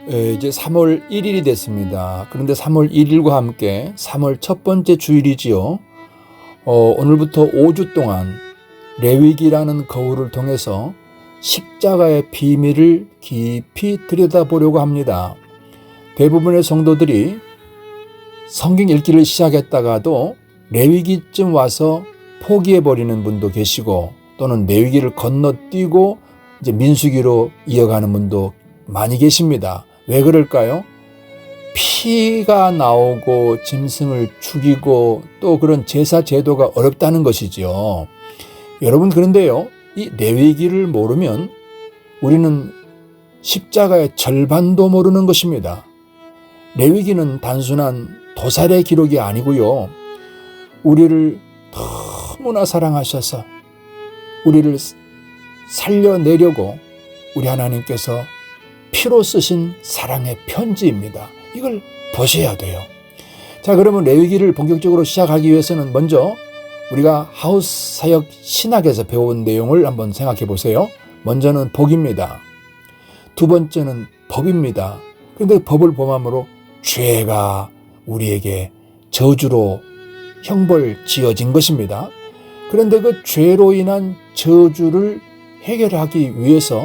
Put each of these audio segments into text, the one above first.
이제 3월 1일이 됐습니다. 그런데 3월 1일과 함께 3월 첫 번째 주일이지요. 오늘부터 5주 동안 레위기라는 거울을 통해서 십자가의 비밀을 깊이 들여다보려고 합니다. 대부분의 성도들이 성경 읽기를 시작했다가도 레위기쯤 와서 포기해버리는 분도 계시고, 또는 레위기를 건너뛰고 이제 민수기로 이어가는 분도 많이 계십니다. 왜 그럴까요? 피가 나오고 짐승을 죽이고 또 그런 제사 제도가 어렵다는 것이죠. 여러분, 그런데요, 이 레위기를 모르면 우리는 십자가의 절반도 모르는 것입니다. 레위기는 단순한 도살의 기록이 아니고요, 우리를 너무나 사랑하셔서 우리를 살려내려고 우리 하나님께서 피로 쓰신 사랑의 편지입니다. 이걸 보셔야 돼요. 자, 그러면 레위기를 본격적으로 시작하기 위해서는 먼저 우리가 하우스 사역 신학에서 배운 내용을 한번 생각해 보세요. 먼저는 복입니다. 두 번째는 법입니다. 그런데 법을 범함으로 죄가 우리에게 저주로 형벌 지어진 것입니다. 그런데 그 죄로 인한 저주를 해결하기 위해서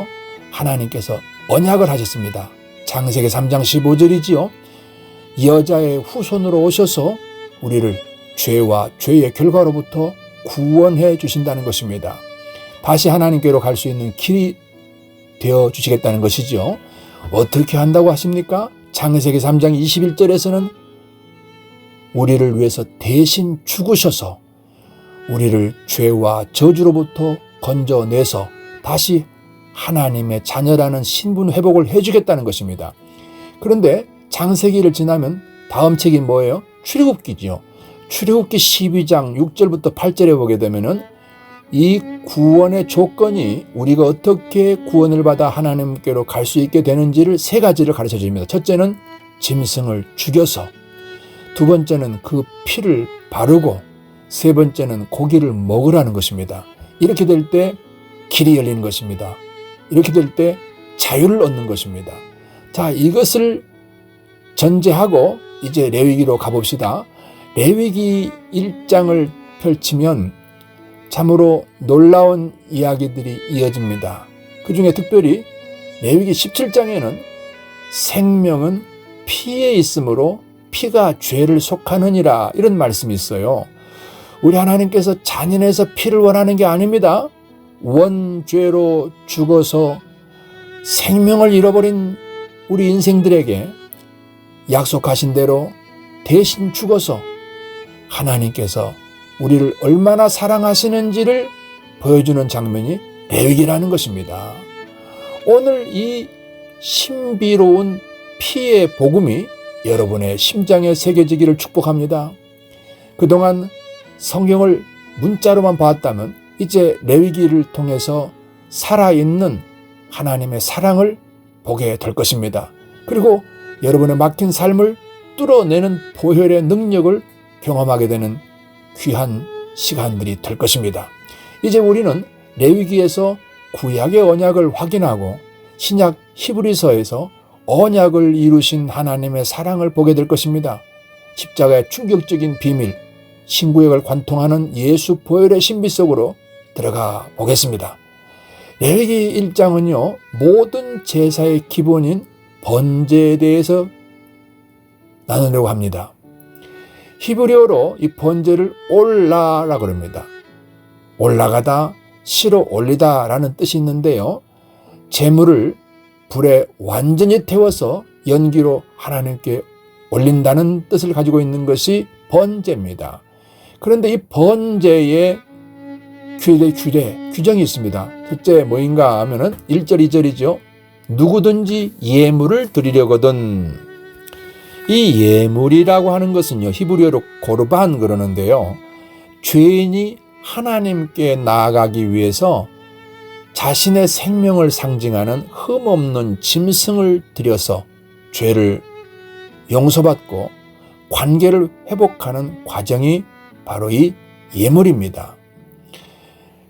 하나님께서 언약을 하셨습니다. 창세기 3장 15절이지요. 여자의 후손으로 오셔서 우리를 죄와 죄의 결과로부터 구원해 주신다는 것입니다. 다시 하나님께로 갈 수 있는 길이 되어 주시겠다는 것이죠. 어떻게 한다고 하십니까? 창세기 3장 21절에서는 우리를 위해서 대신 죽으셔서 우리를 죄와 저주로부터 건져내서 다시 하나님의 자녀라는 신분 회복을 해주겠다는 것입니다. 그런데 창세기를 지나면 다음 책이 뭐예요? 출애굽기죠. 출애굽기 12장 6절부터 8절에 보게 되면은 이 구원의 조건이 우리가 어떻게 구원을 받아 하나님께로 갈 수 있게 되는지를 세 가지를 가르쳐 줍니다. 첫째는 짐승을 죽여서, 두 번째는 그 피를 바르고, 세 번째는 고기를 먹으라는 것입니다. 이렇게 될 때 길이 열리는 것입니다. 이렇게 될 때 자유를 얻는 것입니다. 자, 이것을 전제하고 이제 레위기로 가봅시다. 레위기 1장을 펼치면 참으로 놀라운 이야기들이 이어집니다. 그 중에 특별히 레위기 17장에는 생명은 피에 있으므로 피가 죄를 속하느니라, 이런 말씀이 있어요. 우리 하나님께서 잔인해서 피를 원하는 게 아닙니다. 원죄로 죽어서 생명을 잃어버린 우리 인생들에게 약속하신 대로 대신 죽어서 하나님께서 우리를 얼마나 사랑하시는지를 보여주는 장면이 레위기라는 것입니다. 오늘 이 신비로운 피의 복음이 여러분의 심장에 새겨지기를 축복합니다. 그동안 성경을 문자로만 봤다면 이제 레위기를 통해서 살아있는 하나님의 사랑을 보게 될 것입니다. 그리고 여러분의 막힌 삶을 뚫어내는 보혈의 능력을 경험하게 되는 귀한 시간들이 될 것입니다. 이제 우리는 레위기에서 구약의 언약을 확인하고 신약 히브리서에서 언약을 이루신 하나님의 사랑을 보게 될 것입니다. 십자가의 충격적인 비밀, 신구약을 관통하는 예수 보혈의 신비 속으로 들어가 보겠습니다. 레위기 1장은요, 모든 제사의 기본인 번제에 대해서 나누려고 합니다. 히브리어로 이 번제를 올라라 그럽니다. 올라가다, 실어 올리다 라는 뜻이 있는데요, 제물을 불에 완전히 태워서 연기로 하나님께 올린다는 뜻을 가지고 있는 것이 번제입니다. 그런데 이 번제에 규정이 있습니다. 첫째 뭐인가 하면은 1절 2절이죠. 누구든지 예물을 드리려거든. 이 예물이라고 하는 것은요, 히브리어로 고르반 그러는데요, 죄인이 하나님께 나아가기 위해서 자신의 생명을 상징하는 흠없는 짐승을 들여서 죄를 용서받고 관계를 회복하는 과정이 바로 이 예물입니다.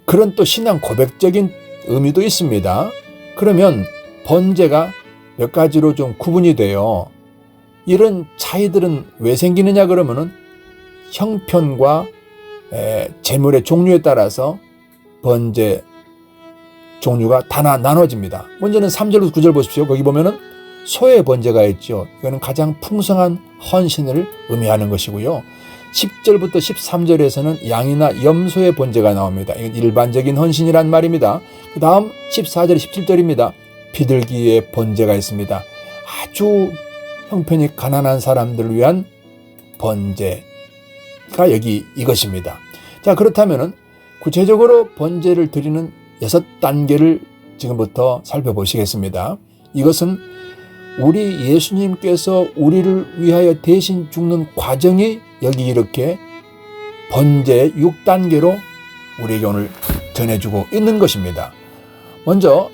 그런 또 신앙 고백적인 의미도 있습니다. 그러면 번제가 몇 가지로 좀 구분이 돼요. 이런 차이들은 왜 생기느냐 그러면은 형편과 재물의 종류에 따라서 번제 종류가 다 나눠집니다. 먼저는 3절부터 9절 보십시오. 거기 보면은 소의 번제가 있죠. 이거는 가장 풍성한 헌신을 의미하는 것이고요. 10절부터 13절에서는 양이나 염소의 번제가 나옵니다. 이건 일반적인 헌신이란 말입니다. 그 다음 14절, 17절입니다. 비둘기의 번제가 있습니다. 아주 형편이 가난한 사람들을 위한 번제가 여기 이것입니다. 자, 그렇다면은 구체적으로 번제를 드리는 6단계를 지금부터 살펴보시겠습니다. 이것은 우리 예수님께서 우리를 위하여 대신 죽는 과정이 여기 이렇게 번제 6단계로 우리에게 오늘 전해주고 있는 것입니다. 먼저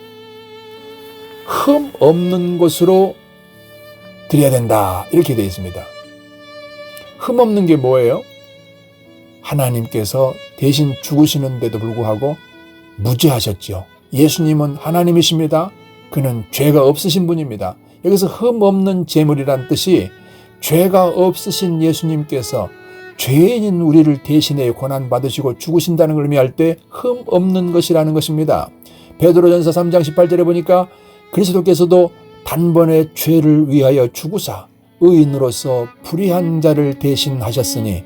흠 없는 것으로 드려야 된다 이렇게 되어 있습니다. 흠 없는 게 뭐예요? 하나님께서 대신 죽으시는데도 불구하고 무죄하셨죠. 예수님은 하나님이십니다. 그는 죄가 없으신 분입니다. 여기서 흠 없는 제물이란 뜻이 죄가 없으신 예수님께서 죄인인 우리를 대신해 고난받으시고 죽으신다는 걸 의미할 때 흠 없는 것이라는 것입니다. 베드로전서 3장 18절에 보니까 그리스도께서도 단번에 죄를 위하여 죽으사 의인으로서 불의한 자를 대신하셨으니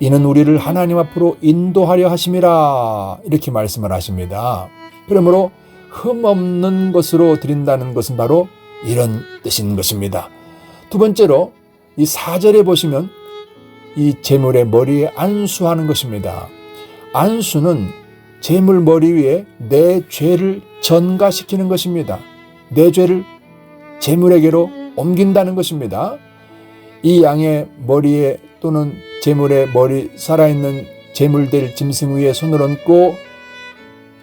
이는 우리를 하나님 앞으로 인도하려 하심이라 이렇게 말씀을 하십니다. 그러므로 흠 없는 것으로 드린다는 것은 바로 이런 뜻인 것입니다. 두 번째로 이 4절에 보시면 이 제물의 머리에 안수하는 것입니다. 안수는 제물 머리 위에 내 죄를 전가시키는 것입니다. 내 죄를 제물에게로 옮긴다는 것입니다. 이 양의 머리에 또는 제물의 머리 살아있는 제물될 짐승 위에 손을 얹고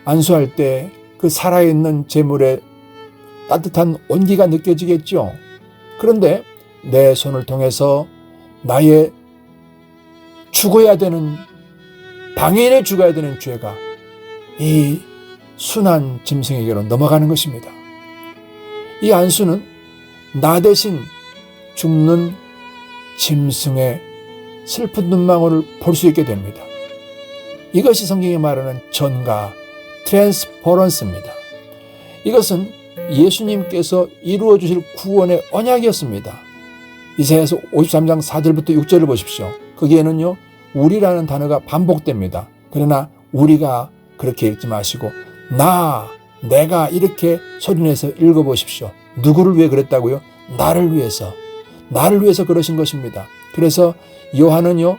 안수할 때 그 살아있는 제물의 따뜻한 온기가 느껴지겠죠. 그런데 내 손을 통해서 나의 죽어야 되는 당연히 죽어야 되는 죄가 이 순한 짐승에게로 넘어가는 것입니다. 이 안수는 나 대신 죽는 짐승의 슬픈 눈망울을 볼 수 있게 됩니다. 이것이 성경이 말하는 전가, 트랜스퍼런스입니다. 이것은 예수님께서 이루어 주실 구원의 언약이었습니다. 이사야서 53장 4절부터 6절을 보십시오. 거기에는요, 우리라는 단어가 반복됩니다. 그러나 우리가 그렇게 읽지 마시고 내가 이렇게 소리내서 읽어보십시오. 누구를 위해 그랬다고요? 나를 위해서 그러신 것입니다. 그래서 요한은요,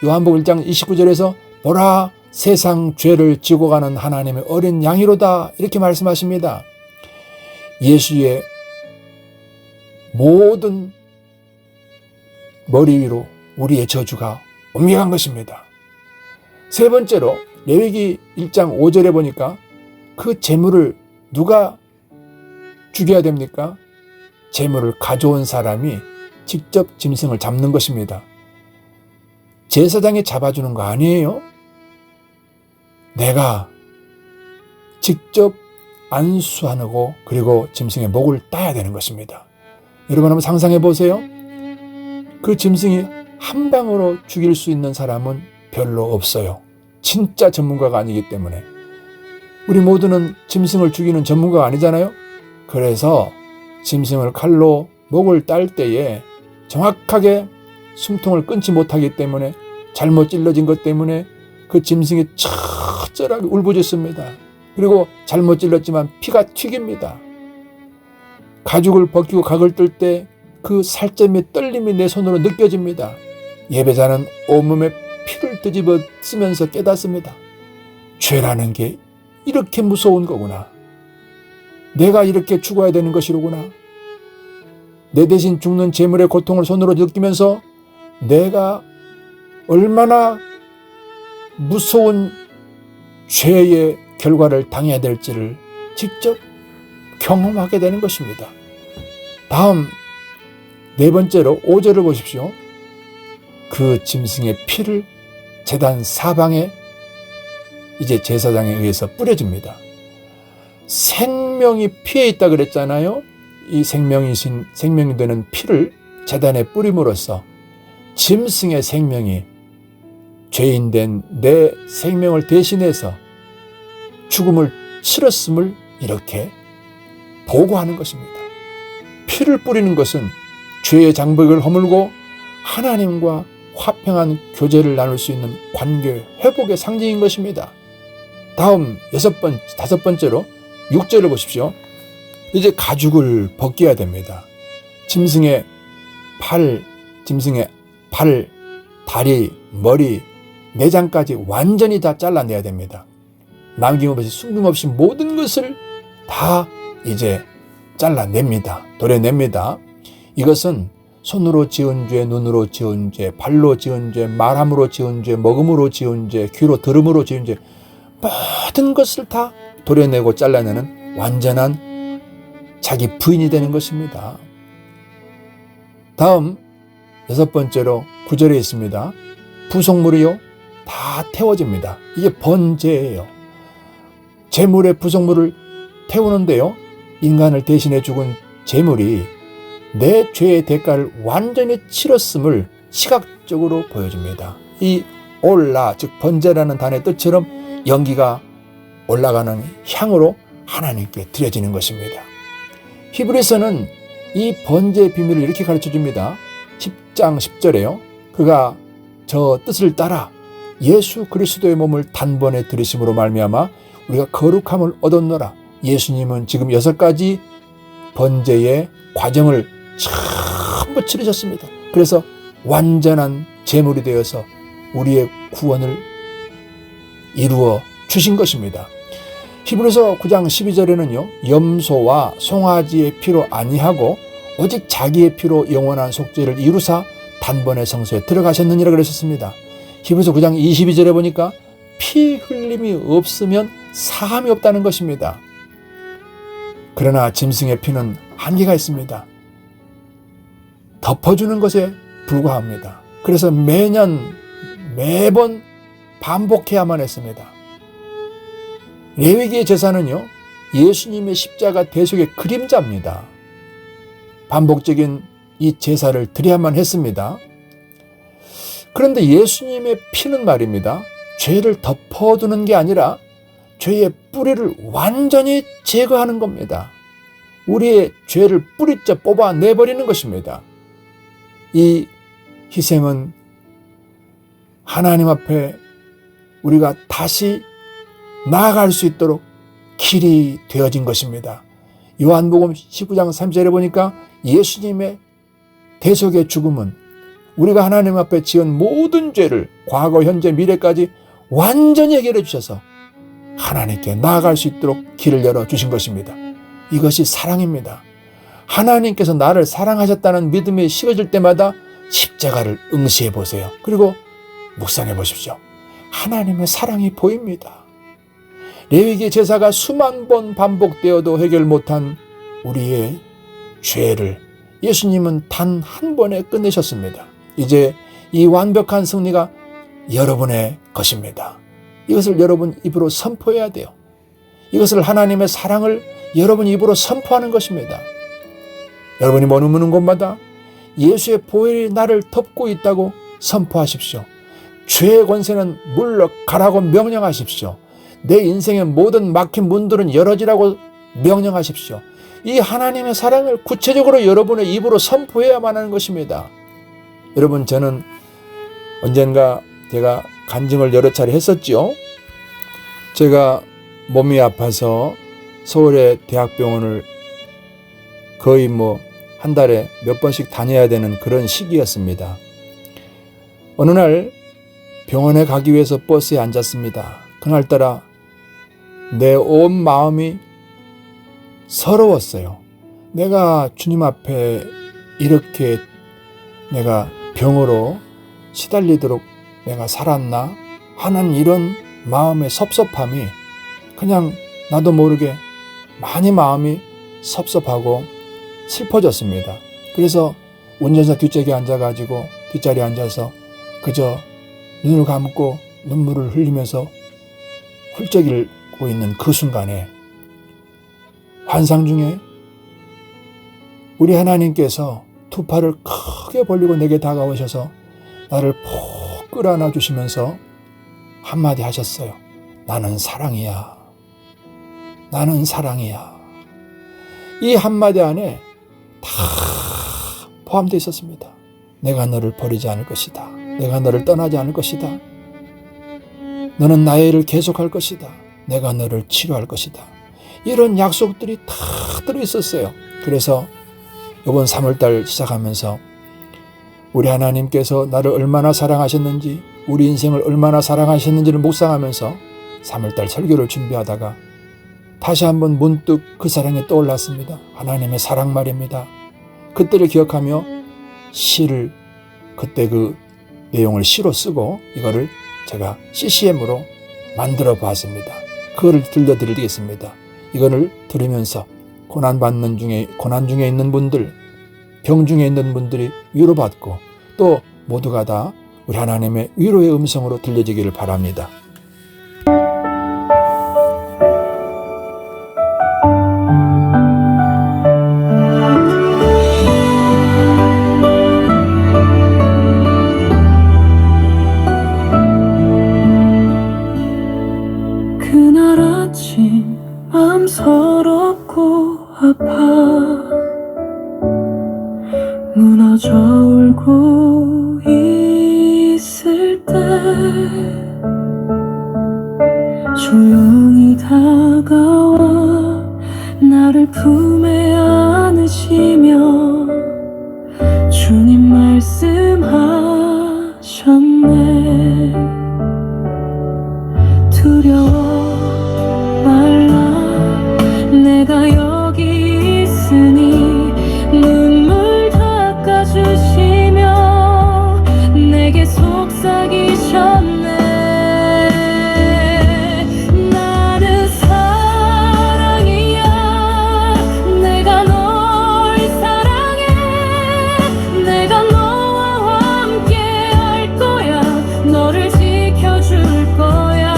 요한복음 1장 29절에서 보라 세상 죄를 지고 가는 하나님의 어린 양이로다 이렇게 말씀하십니다. 예수의 모든 머리 위로 우리의 저주가 옮겨간 것입니다. 세 번째로 레위기 1장 5절에 보니까 그 제물을 누가 죽여야 됩니까? 제물을 가져온 사람이 직접 짐승을 잡는 것입니다. 제사장이 잡아주는 거 아니에요? 내가 직접 안수하고 그리고 짐승의 목을 따야 되는 것입니다. 여러분 한번 상상해 보세요. 그 짐승이 한 방으로 죽일 수 있는 사람은 별로 없어요. 진짜 전문가가 아니기 때문에. 우리 모두는 짐승을 죽이는 전문가가 아니잖아요. 그래서 짐승을 칼로 목을 딸 때에 정확하게 숨통을 끊지 못하기 때문에 잘못 찔러진 것 때문에 그 짐승이 처절하게 울부짖습니다. 그리고 잘못 찔렀지만 피가 튀깁니다. 가죽을 벗기고 각을 뜰 때 그 살점의 떨림이 내 손으로 느껴집니다. 예배자는 온몸에 피를 뒤집어 쓰면서 깨닫습니다. 죄라는 게 이렇게 무서운 거구나. 내가 이렇게 죽어야 되는 것이로구나. 내 대신 죽는 제물의 고통을 손으로 느끼면서 내가 얼마나 무서운 죄의 결과를 당해야 될지를 직접 경험하게 되는 것입니다. 다음 네 번째로 5절을 보십시오. 그 짐승의 피를 제단 사방에 이제 제사장에 의해서 뿌려줍니다. 생명이 피에 있다 그랬잖아요. 이 생명이 되는 피를 제단에 뿌림으로써 짐승의 생명이 죄인된 내 생명을 대신해서 죽음을 치렀음을 이렇게 보고하는 것입니다. 피를 뿌리는 것은 죄의 장벽을 허물고 하나님과 화평한 교제를 나눌 수 있는 관계 회복의 상징인 것입니다. 다음 다섯 번째로 6절을 보십시오. 이제 가죽을 벗겨야 됩니다. 짐승의 팔, 다리, 머리, 내장까지 완전히 다 잘라내야 됩니다. 남김없이 숨김없이 모든 것을 다 이제 잘라냅니다. 도려냅니다. 이것은 손으로 지은 죄, 눈으로 지은 죄, 발로 지은 죄, 말함으로 지은 죄, 먹음으로 지은 죄, 귀로 들음으로 지은 죄, 모든 것을 다 도려내고 잘라내는 완전한 자기 부인이 되는 것입니다. 다음 6번째로 9절에 있습니다. 부속물이요 다 태워집니다. 이게 번제예요. 제물의 부속물을 태우는데요, 인간을 대신해 죽은 제물이 내 죄의 대가를 완전히 치렀음을 시각적으로 보여줍니다. 이 올라, 즉 번제라는 단어의 뜻처럼 연기가 올라가는 향으로 하나님께 드려지는 것입니다. 히브리서는 이 번제의 비밀을 이렇게 가르쳐줍니다. 10장 10절에요. 그가 저 뜻을 따라 예수 그리스도의 몸을 단번에 들이심으로 말미암아 우리가 거룩함을 얻었노라. 예수님은 지금 6가지 번제의 과정을 전부 치르셨습니다. 그래서 완전한 제물이 되어서 우리의 구원을 이루어 주신 것입니다. 히브리서 9장 12절에는요. 염소와 송아지의 피로 아니하고 오직 자기의 피로 영원한 속죄를 이루사 단번에 성소에 들어가셨느니라 그러셨습니다. 히브리서 9장 22절에 보니까 피 흘림이 없으면 사함이 없다는 것입니다. 그러나 짐승의 피는 한계가 있습니다. 덮어주는 것에 불과합니다. 그래서 매번 반복해야만 했습니다. 레위기의 제사는요, 예수님의 십자가 대속의 그림자입니다. 반복적인 이 제사를 드려야만 했습니다. 그런데 예수님의 피는 말입니다, 죄를 덮어두는 게 아니라 죄의 뿌리를 완전히 제거하는 겁니다. 우리의 죄를 뿌리째 뽑아내버리는 것입니다. 이 희생은 하나님 앞에 우리가 다시 나아갈 수 있도록 길이 되어진 것입니다. 요한복음 19장 3절에 보니까 예수님의 대속의 죽음은 우리가 하나님 앞에 지은 모든 죄를 과거, 현재, 미래까지 완전히 해결해 주셔서 하나님께 나아갈 수 있도록 길을 열어주신 것입니다. 이것이 사랑입니다. 하나님께서 나를 사랑하셨다는 믿음이 식어질 때마다 십자가를 응시해 보세요. 그리고 묵상해 보십시오. 하나님의 사랑이 보입니다. 레위기 제사가 수만 번 반복되어도 해결 못한 우리의 죄를 예수님은 단 한 번에 끝내셨습니다. 이제 이 완벽한 승리가 여러분의 것입니다. 이것을 여러분 입으로 선포해야 돼요. 이것을 하나님의 사랑을 여러분 입으로 선포하는 것입니다. 여러분이 머무는 곳마다 예수의 보혈이 나를 덮고 있다고 선포하십시오. 죄의 권세는 물러가라고 명령하십시오. 내 인생의 모든 막힌 문들은 열어지라고 명령하십시오. 이 하나님의 사랑을 구체적으로 여러분의 입으로 선포해야만 하는 것입니다. 여러분, 저는 언젠가 제가 간증을 여러 차례 했었죠. 제가 몸이 아파서 서울의 대학병원을 거의 한 달에 몇 번씩 다녀야 되는 그런 시기였습니다. 어느 날 병원에 가기 위해서 버스에 앉았습니다. 그날따라 내 온 마음이 서러웠어요. 내가 주님 앞에 이렇게 내가 병으로 시달리도록 내가 살았나 하는 이런 마음의 섭섭함이 그냥 나도 모르게 많이 마음이 섭섭하고 슬퍼졌습니다. 그래서 운전사 뒷자리에 앉아서 그저 눈을 감고 눈물을 흘리면서 훌쩍이고 있는 그 순간에 환상 중에 우리 하나님께서 두 팔을 크게 벌리고 내게 다가오셔서 나를 푹 끌어안아 주시면서 한마디 하셨어요. 나는 사랑이야. 나는 사랑이야. 이 한마디 안에 다 포함되어 있었습니다. 내가 너를 버리지 않을 것이다. 내가 너를 떠나지 않을 것이다. 너는 나의 일을 계속할 것이다. 내가 너를 치료할 것이다. 이런 약속들이 다 들어있었어요. 그래서 이번 3월달 시작하면서 우리 하나님께서 나를 얼마나 사랑하셨는지, 우리 인생을 얼마나 사랑하셨는지를 묵상하면서 3월달 설교를 준비하다가 다시 한번 문득 그 사랑이 떠올랐습니다. 하나님의 사랑 말입니다. 그때를 기억하며 시를, 그때 그 내용을 시로 쓰고 이거를 제가 CCM으로 만들어 보았습니다. 그거를 들려드리겠습니다. 이거를 들으면서 고난 중에 있는 분들, 병 중에 있는 분들이 위로받고 또 모두가 다 우리 하나님의 위로의 음성으로 들려지기를 바랍니다. 그날 아침 마음 서럽고 아파 무너져 울고 있을 때 조용히 다가와 나를 품에 안으시며 주님 말씀하셨네. 두려워 말라 내가 여기 있으니 눈물 닦아주시며 내게 속삭이셨네. 나는 사랑이야. 내가 널 사랑해. 내가 너와 함께 할 거야. 너를 지켜줄 거야.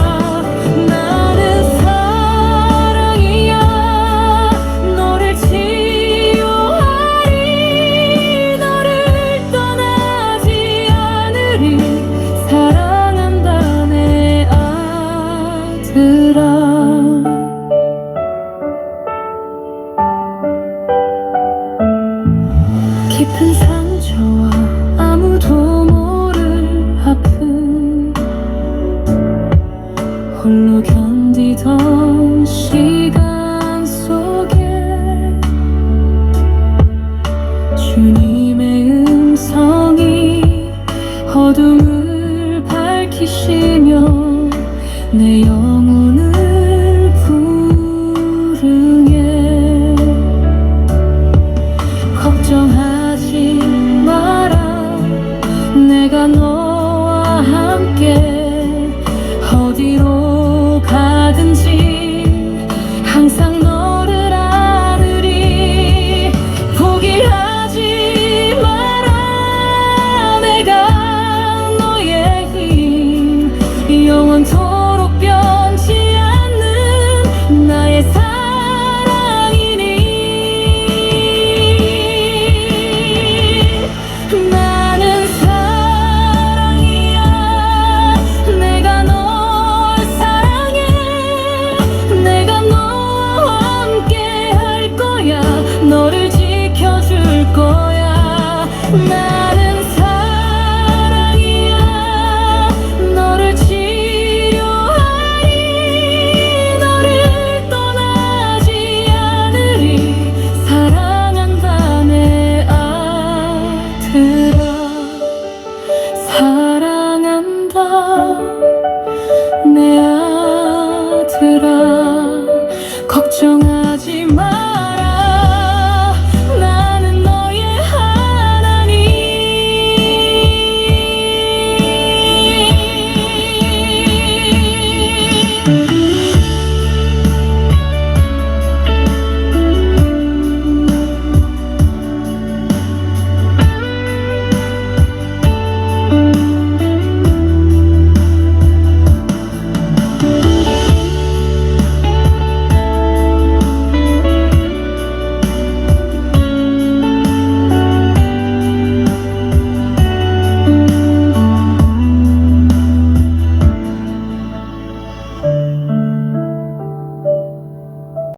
깊은 상처와 아무도 모를 아픔 홀로 견디던 시간 속에 주님의 음성이 어둠을 밝히시며 내 영혼을 부르게. 걱정하지 마라. 내가 너와 함께 어디로 가든지 항상 너를 안으리. 포기하지 마라. 내가 너의 힘 영원토록 변치 않는 나의 나는 사랑이야. 내가 널 사랑해. 내가 너와 함께 할 거야. 너를 지켜줄 거야.